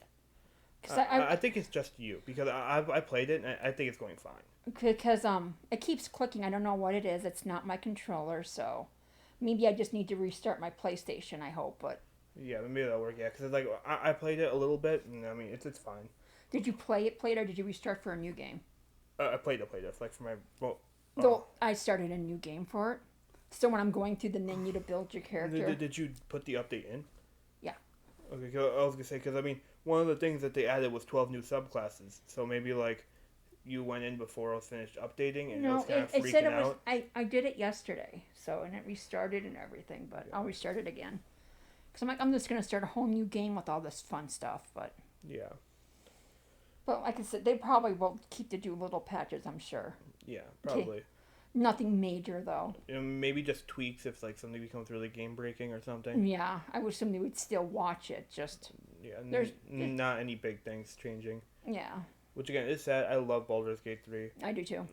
I think it's just you because I played it and I think it's going fine. Because it keeps clicking. I don't know what it is. It's not my controller, so maybe I just need to restart my PlayStation. I hope, but Yeah, maybe that'll work. Yeah, because like I played it a little bit and I mean it's fine. did you play it, or did you restart for a new game? I played it. It's like for my No, I started a new game for it. So when I'm going through the menu to build your character, Did you put the update in? Yeah. Okay, 'cause I was gonna say because I mean one of the things that they added was 12 new subclasses. So maybe like you went in before I was finished updating and it no, was kind of it freaking said it was. out. I did it yesterday, so and it restarted and everything, but I'll restart it again. Cause I'm like I'm just gonna start a whole new game with all this fun stuff, but Yeah. like I said, they probably will keep to do little patches. I'm sure. Yeah, probably. Nothing major though. You know, maybe just tweaks if like something becomes really game breaking or something. Yeah, I wish somebody would still watch it. Just Yeah, There's- not any big things changing. yeah, Which again is sad. I love Baldur's Gate 3. I do too.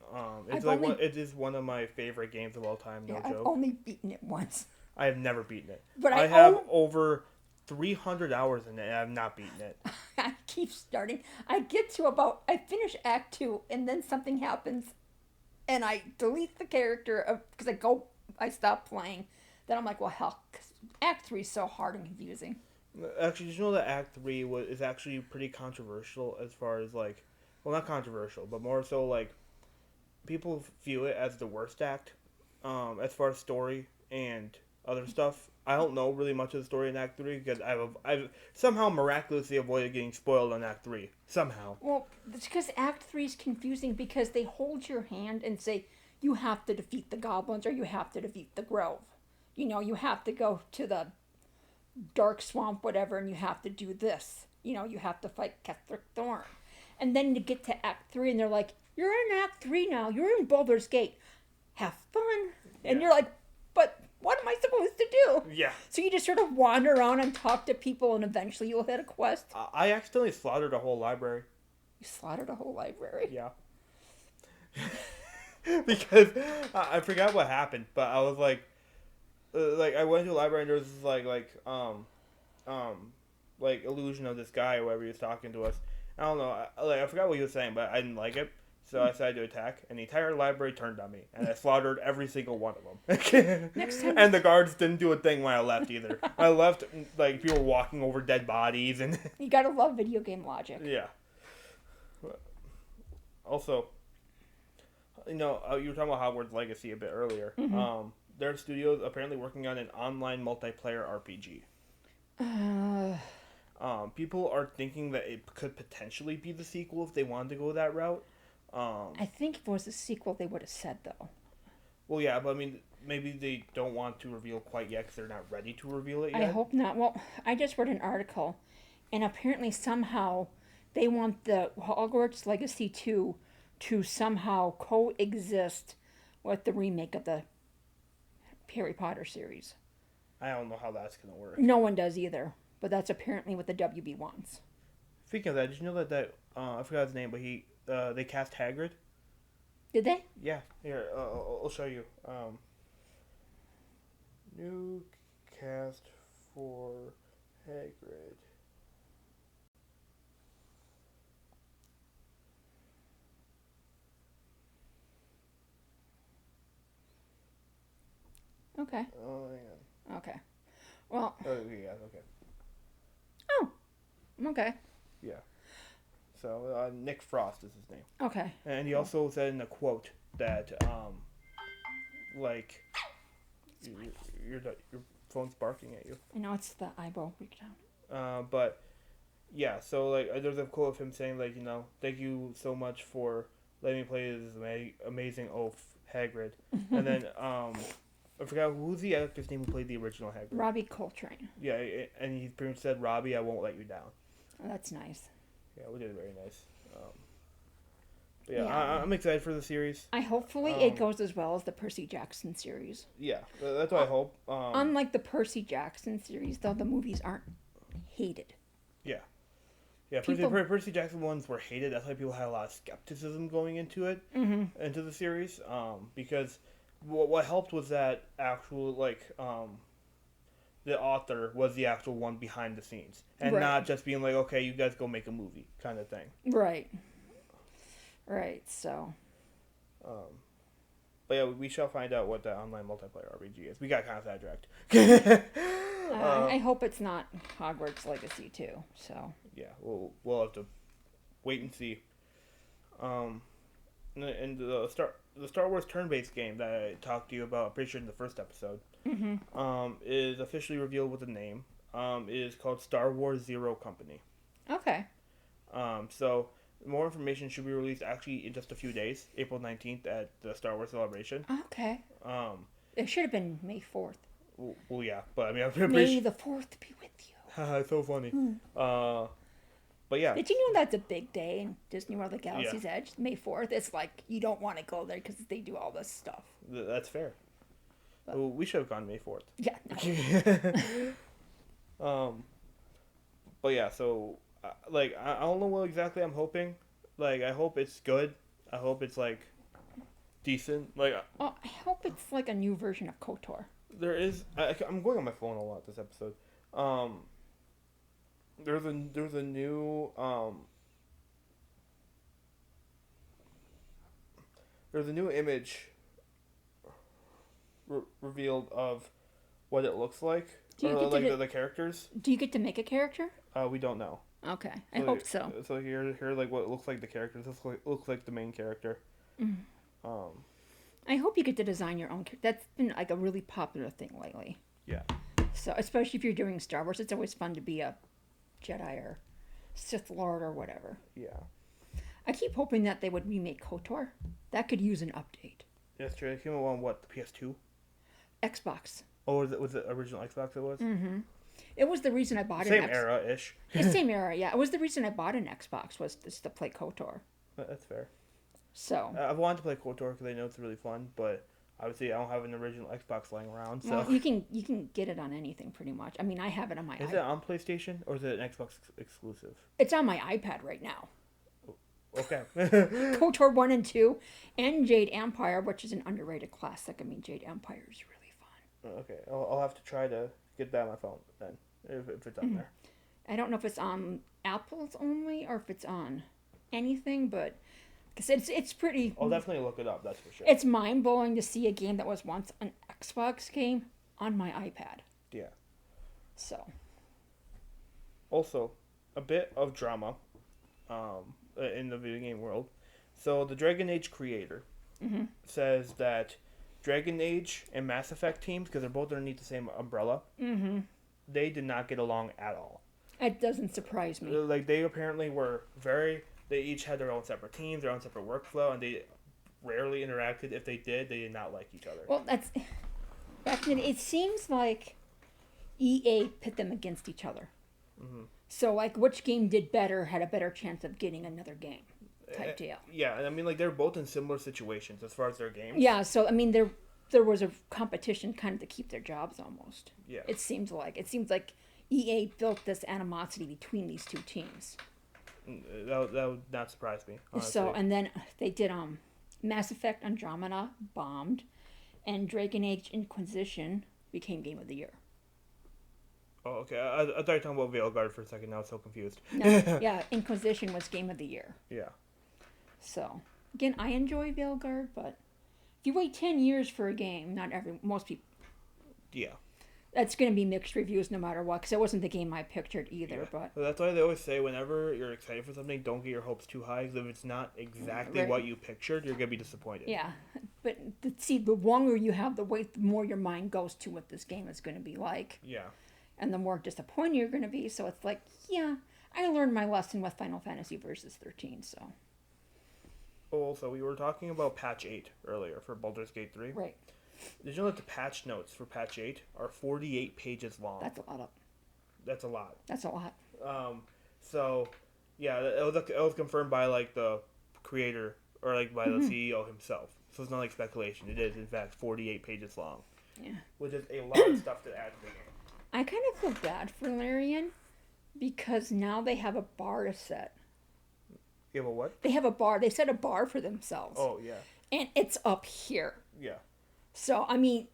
It's I've like only- it is one of my favorite games of all time. No Yeah, I've joke. only beaten it once, I have never beaten it. but I I have over 300 hours in it and I have not beaten it. I keep starting. I get to I finish Act 2, and then something happens, and I delete the character because I stop playing. Then I'm like, well, hell, 'cause Act 3 is so hard and confusing. Actually, did you know that Act 3 is actually pretty controversial as far as like, well, not controversial, but more so like, people view it as the worst act, as far as story and other stuff. I don't know really much of the story in Act 3 because I've somehow miraculously avoided getting spoiled on Act 3. Somehow. Well, it's because Act 3 is confusing because they hold your hand and say, you have to defeat the goblins or you have to defeat the grove. You know, you have to go to the dark swamp, whatever, and you have to do this. You know, you have to fight Ketheric Thorn. And then to get to Act 3, and they're like, you're in Act 3 now. You're in Baldur's Gate. Have fun. And you're like, but what am I supposed to do? Yeah. So you just sort of wander around and talk to people, and eventually you'll hit a quest. I accidentally slaughtered a whole library. You slaughtered a whole library. Yeah. Because I forgot what happened, but I was like I went to a library and there was this like illusion of this guy or whatever he was talking to us. I don't know. I forgot what he was saying, but I didn't like it. So I decided to attack, and the entire library turned on me, and I slaughtered every single one of them. Next time. And the guards didn't do a thing when I left either. I left, like, people were walking over dead bodies, and You gotta love video game logic. yeah. Also, you know, you were talking about Hogwarts Legacy a bit earlier. Mm-hmm. Their studio's apparently working on an online multiplayer RPG. People are thinking that it could potentially be the sequel if they wanted to go that route. I think if it was a sequel, they would have said, though. Well, yeah, but I mean, maybe they don't want to reveal quite yet because they're not ready to reveal it yet. I hope not. Well, I just read an article, and apparently somehow they want the Hogwarts Legacy 2 to somehow coexist with the remake of the Harry Potter series. I don't know how that's going to work. No one does either, but that's apparently what the WB wants. Speaking of that, did you know that I forgot his name, but they cast Hagrid? Did they? Yeah, here, I'll show you. New cast for Hagrid. Okay. Oh, hang on. Okay. Well, Oh, yeah, okay. okay. Yeah. So, Nick Frost is his name. Okay. And he also said in a quote that, like, your phone's barking at you. I know it's the eyeball breakdown. But, yeah, so, like, there's a quote of him saying, like, you know, thank you so much for letting me play this amazing oaf, Hagrid. And then, I forgot who's the actor's name who played the original Hagrid. Robbie Coltrane. Yeah, and he pretty much said, Robbie, I won't let you down. Oh, that's nice. Yeah, we did very nice. Yeah, Yeah. I'm excited for the series. Hopefully it goes as well as the Percy Jackson series. Yeah, that's what I hope. Unlike the Percy Jackson series, though, the movies aren't hated. Yeah. Yeah, People, Percy Jackson ones were hated. That's why people had a lot of skepticism going into it, into the series. Because what helped was that actual the author was the actual one behind the scenes, and right, not just being like, okay, you guys go make a movie kind of thing. right, right. So, But yeah, we shall find out what the online multiplayer RPG is. We got kind of sidetracked. I hope it's not Hogwarts Legacy too. So Yeah, we'll have to wait and see. And the Star Wars turn-based game that I talked to you about, I'm pretty sure in the first episode, is officially revealed with a name. It is called Star Wars Zero Company. okay, So more information should be released actually in just a few days, April 19th at the Star Wars Celebration. okay. Um, It should have been May 4th. well, yeah, but I mean, I'm pretty May sure. the 4th be with you. It's so funny. But yeah, Did you know that's a big day in Disney World, the Galaxy's Edge? May 4th. It's like you don't want to go there because they do all this stuff. that's fair. Well, we should have gone May 4th. Yeah. No. But yeah, so I don't know what exactly I'm hoping. Like, I hope it's good. I hope it's like decent. Like, Oh, I hope it's like a new version of KOTOR. there is. I'm going on my phone a lot this episode. There's a new there's a new image revealed of what it looks like. Do you Or, get like to the characters. Do you get to make a character? We don't know. Okay, I hope so. So here like what it looks like the characters. This looks like the main character. I hope you get to design your own character. That's been like a really popular thing lately. Yeah. So, especially if you're doing Star Wars, it's always fun to be a Jedi or Sith Lord or whatever. Yeah. I keep hoping that they would remake KOTOR. That could use an update. That's true. It came out on what, the PS2? Xbox. Oh, was it original Xbox? It was It was the reason I bought same an era ish. The same era, yeah. It was the reason I bought an Xbox was just to play KOTOR. That's fair. So. I've wanted to play KOTOR because I know it's really fun, but obviously I don't have an original Xbox laying around. So Well, you can get it on anything pretty much. I mean, I have it on my is iPad. it on PlayStation or is it an Xbox exclusive? It's on my iPad right now. Okay. KOTOR 1 and 2 and Jade Empire, which is an underrated classic. I mean, Jade Empire is really fun. Okay. I'll have to try to get that on my phone then if it's on there. I don't know if it's on Apple's only or if it's on anything, but because it's pretty. I'll definitely look it up. That's for sure. It's mind blowing to see a game that was once an Xbox game on my iPad. Yeah. So. Also, a bit of drama, in the video game world. So the Dragon Age creator says that Dragon Age and Mass Effect teams, because they're both underneath the same umbrella, they did not get along at all. It doesn't surprise me. Like, they apparently were they each had their own separate teams, their own separate workflow, and they rarely interacted. If they did not like each other. Well, it seems like EA pit them against each other. So, like, which game did better had a better chance of getting another game type deal. Yeah, and I mean, like, they're both in similar situations as far as their games. Yeah, so, I mean, there was a competition kind of to keep their jobs almost. Yeah. It seems like EA built this animosity between these two teams. That would not surprise me, honestly. So, and then they did Mass Effect Andromeda bombed, and Dragon Age Inquisition became Game of the Year. Oh, okay. I thought you were talking about Veilguard for a second. Now I'm so confused. No, yeah, Inquisition was Game of the Year. Yeah. So, again, I enjoy Veilguard, but if you wait 10 years for a game, most people, Yeah. that's going to be mixed reviews no matter what, because it wasn't the game I pictured either, Yeah. but... So that's why they always say whenever you're excited for something, don't get your hopes too high, because if it's not exactly Right. what you pictured, you're going to be disappointed. Yeah, but see, the longer you have the wait, the more your mind goes to what this game is going to be like. Yeah. And the more disappointed you're going to be, so it's like, yeah, I learned my lesson with Final Fantasy Versus 13, so... Also, we were talking about Patch 8 earlier for Baldur's Gate 3. Right. Did you know that the patch notes for Patch 8 are 48 pages long? That's a lot. That's a lot. That's a lot. So, yeah, it was confirmed by, like, the creator or like by the CEO himself. So it's not like speculation. It is in fact 48 pages long. Yeah. Which is a lot of stuff to add to the game. I kind of feel bad for Larian because now they have a bar to set. You have a what? They have a bar. They set a bar for themselves. Oh yeah. And it's up here. Yeah. So I mean,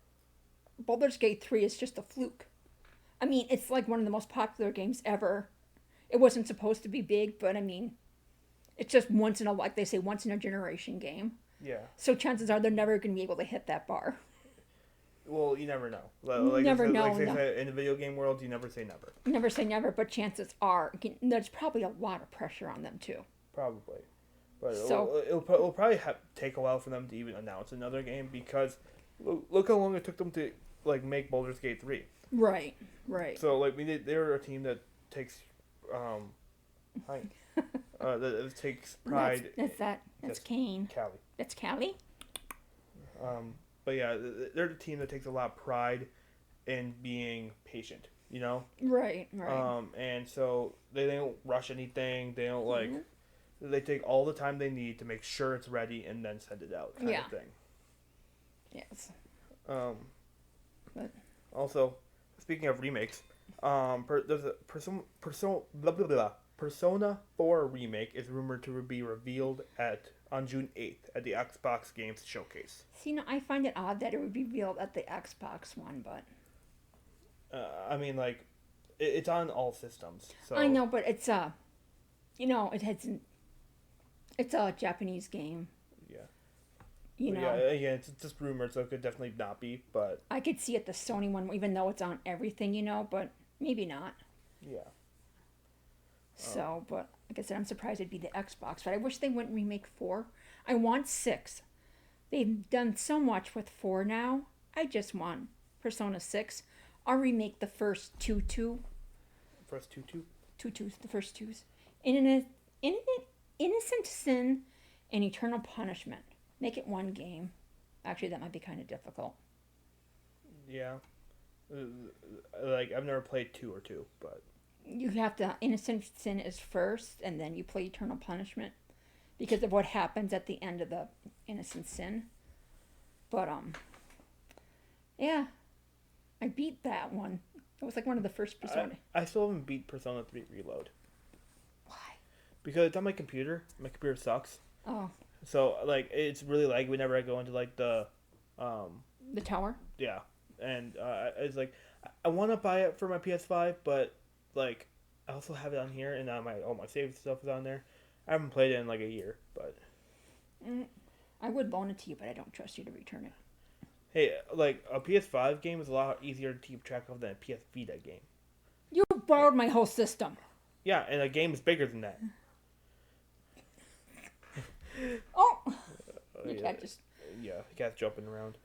Baldur's Gate 3 is just a fluke. I mean, it's like one of the most popular games ever. It wasn't supposed to be big, but I mean, it's just once in a, like they say, once in a generation game. Yeah. So chances are they're never going to be able to hit that bar. Well, you never know. Never know. Like they say, in the video game world, you never say never. Never say never, but chances are there's probably a lot of pressure on them too. Probably. But So- it'll probably take a while for them to even announce another game because look how long it took them to like make Baldur's Gate 3. Right, right. So like they're a team that takes that takes pride. That's Kane. Callie. That's Callie? But yeah, they're the team that takes a lot of pride in being patient. You know. Right, right. And so they don't rush anything. They don't like. They take all the time they need to make sure it's ready and then send it out. Kind of thing. Yes. But also, speaking of remakes, there's a Persona 4 remake is rumored to be revealed on June 8th at the Xbox Games Showcase. See, I find it odd that it would be revealed at the Xbox one, but I mean, like, it's on all systems. So I know, but it's it's a Japanese game. Yeah. You know. Yeah, it's just rumored, so it could definitely not be, but I could see it the Sony one, even though it's on everything, but maybe not. Yeah. So, but like I said, I'm surprised it'd be the Xbox. But I wish they wouldn't remake 4. I want 6. They've done so much with 4 now. I just want Persona 6. I'll remake the first two. First two? The first twos. Innocent Sin and Eternal Punishment. Make it one game. Actually, that might be kind of difficult. Yeah. Like, I've never played 2 or 2, but You have to... Innocent Sin is first, and then you play Eternal Punishment. Because of what happens at the end of the Innocent Sin. But, yeah. I beat that one. It was like one of the first Persona. I still haven't beat Persona 3 Reload. Why? Because it's on my computer. My computer sucks. Oh. So, like, it's really laggy whenever I go into, like, the tower? Yeah. And it's like, I want to buy it for my PS5, but, like, I also have it on here, and all my save stuff is on there. I haven't played it in, like, a year, but... I would loan it to you, but I don't trust you to return it. Hey, like, a PS5 game is a lot easier to keep track of than a PS Vita game. You borrowed my whole system. Yeah, and a game is bigger than that. Oh! Yeah, the cat's jumping around.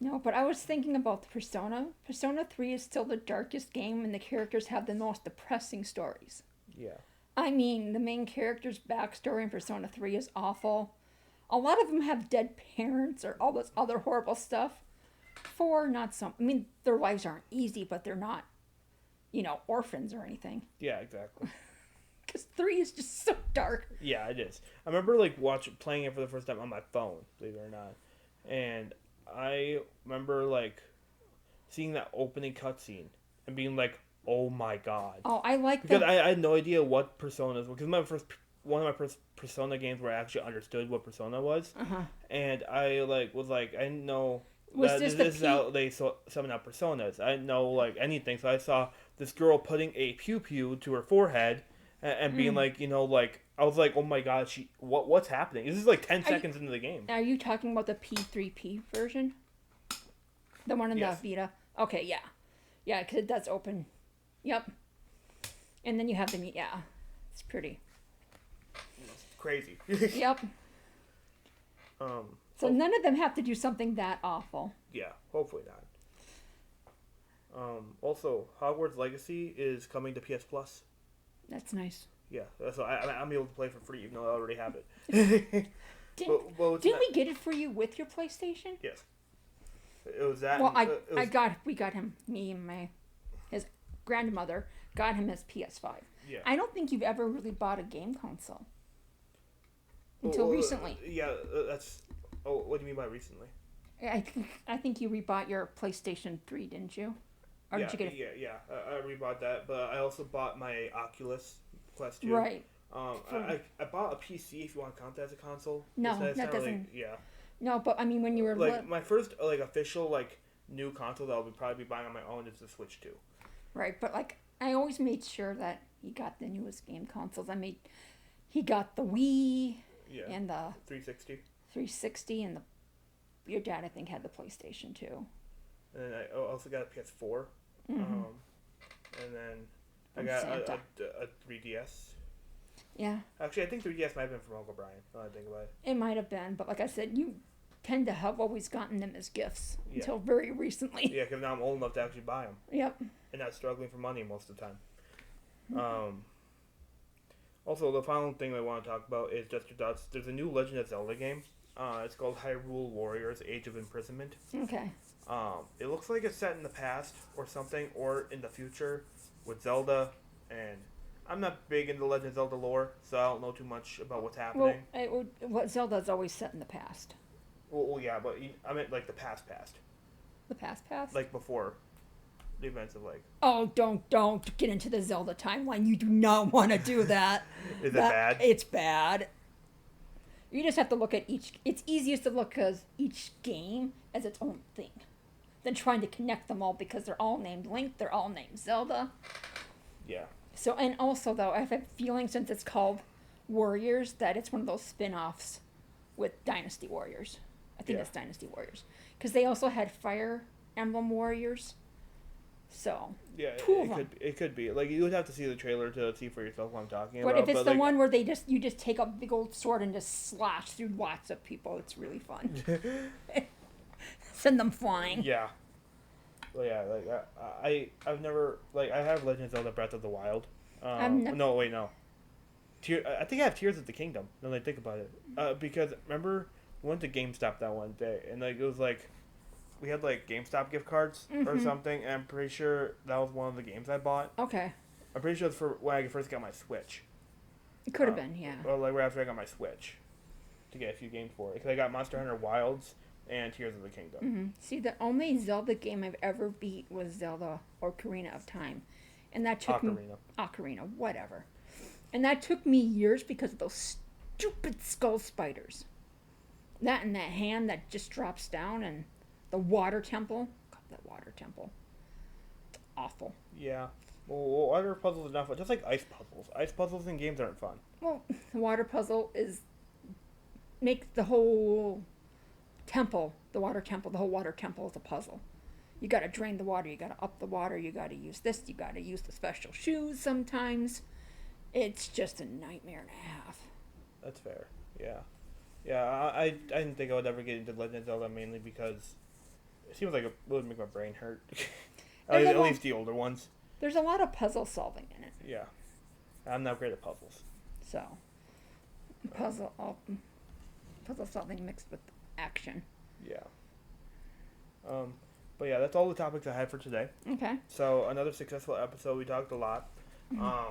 No, but I was thinking about the Persona. Persona 3 is still the darkest game, and the characters have the most depressing stories. Yeah. I mean, the main character's backstory in Persona 3 is awful. A lot of them have dead parents or all this other horrible stuff. 4, not some. I mean, their lives aren't easy, but they're not, orphans or anything. Yeah, exactly. Because 3 is just so dark. Yeah, it is. I remember, like, playing it for the first time on my phone, believe it or not. And I remember, like, seeing that opening cutscene and being like, oh my god. Oh, I like that. Because I had no idea what Personas were. Because one of my first Persona games where I actually understood what Persona was. Uh-huh. And I, was like, I didn't know Was that this is how they summon out Personas. I didn't know, like, anything. So I saw this girl putting a pew-pew to her forehead and being like, I was like, oh my god, what's happening? This is like 10 seconds into the game. Are you talking about the P3P version? The one in the Vita? Okay, yeah. Yeah, because it does open. Yep. And then you have the... Yeah. It's pretty. It's crazy. Yep. So none of them have to do something that awful. Yeah, hopefully not. Also, Hogwarts Legacy is coming to PS Plus. That's nice. Yeah, so I'm able to play for free even though I already have it. Didn't we get it for you with your PlayStation? Yes. It was that. Well, we got him, me and his grandmother got him his PS5. Yeah. I don't think you've ever really bought a game console. until recently. Yeah, that's. Oh, what do you mean by recently? I think you rebought your PlayStation 3, didn't you? Or Yeah, did you get yeah. I rebought that, but I also bought my Oculus Quest 2. right? I bought a PC if you want to count that as a console. No, It's that not doesn't. really, yeah. No, but I mean when you were Like my first official new console that I'll probably be buying on my own is the Switch 2. right, but like I always made sure that he got the newest game consoles. He got the Wii Yeah. and the 360. 360 and your dad I think had the PlayStation 2. And then I also got a PS4. Mm-hmm. And then I From got Santa. a 3DS. Yeah, Actually, I think 3DS might have been from Uncle Brian. Now that I think about it. it might have been, but like I said, you tend to have always gotten them as gifts Yeah. until very recently. Yeah, because now I'm old enough to actually buy them Yep. and not struggling for money most of the time. Also, the final thing I want to talk about is just your thoughts. There's a new Legend of Zelda game. It's called Hyrule Warriors: Age of Imprisonment. Okay. It looks like it's set in the past or something, or in the future with Zelda. And I'm not big into Legend of Zelda lore, so I don't know too much about what's Well, happening. what Zelda's always set in the past. Well, yeah, but I meant like the past, The past. like before the events of like. Oh, don't get into the Zelda timeline. You do not want to do that. Is it bad? It's bad. You just have to look at each. It's easiest to look at each game as its own thing, than trying to connect them all because they're all named Link. They're all named Zelda. Yeah. So and also though, I have a feeling since it's called Warriors that it's one of those spin-offs with Dynasty Warriors. I think Yeah. it's Dynasty Warriors because they also had Fire Emblem Warriors. So Yeah, two of them. it could be. Like you would have to see the trailer to see for yourself what I'm talking But about. if it's but the like, one where you just take a big old sword and just slash through lots of people, it's really fun. Send them flying. Yeah. Well, yeah, like I've never I have Legend of Zelda Breath of the Wild. No, wait, no. I think I have Tears of the Kingdom. Now that I think about it, because remember we went to GameStop that one day and it was we had GameStop gift cards or something, and I'm pretty sure that was one of the games I bought. Okay. I'm pretty sure it's for when I first got my Switch. It could have been, yeah. Well, right after I got my Switch, to get a few games for it, because I got Monster Hunter Wilds and Tears of the Kingdom. Mm-hmm. See, the only Zelda game I've ever beat was Zelda Ocarina of Time, and that took me Ocarina, whatever, and that took me years because of those stupid skull spiders. That and that hand that just drops down, and the water temple. God, that water temple. It's awful. Yeah. Well, water puzzles are not fun. Just like ice puzzles. Ice puzzles in games aren't fun. Well, the water puzzle makes the whole temple, the whole water temple is a puzzle. You gotta drain the water, you gotta up the water, you gotta use this, you gotta use the special shoes sometimes. It's just a nightmare and a half. That's fair. Yeah. Yeah, I didn't think I would ever get into Legend of Zelda mainly because it seems like it would make my brain hurt. At least the older ones. There's a lot of puzzle solving in it. Yeah. I'm not great at puzzles. So, puzzle solving mixed with action. Yeah. But yeah, that's all the topics I had for today. Okay. So another successful episode. We talked a lot. So I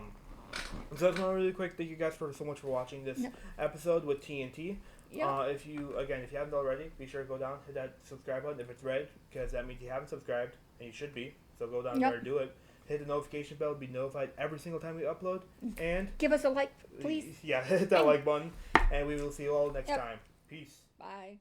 just want to really quick thank you guys so much for watching this episode with TNT. Yeah. If you haven't already, be sure to go down, hit that subscribe button if it's red, because that means you haven't subscribed, and you should be. So go down there and do it. Hit the notification bell to be notified every single time we upload. And give us a like, please. Yeah, hit that like button, and we will see you all next time. Peace. Bye.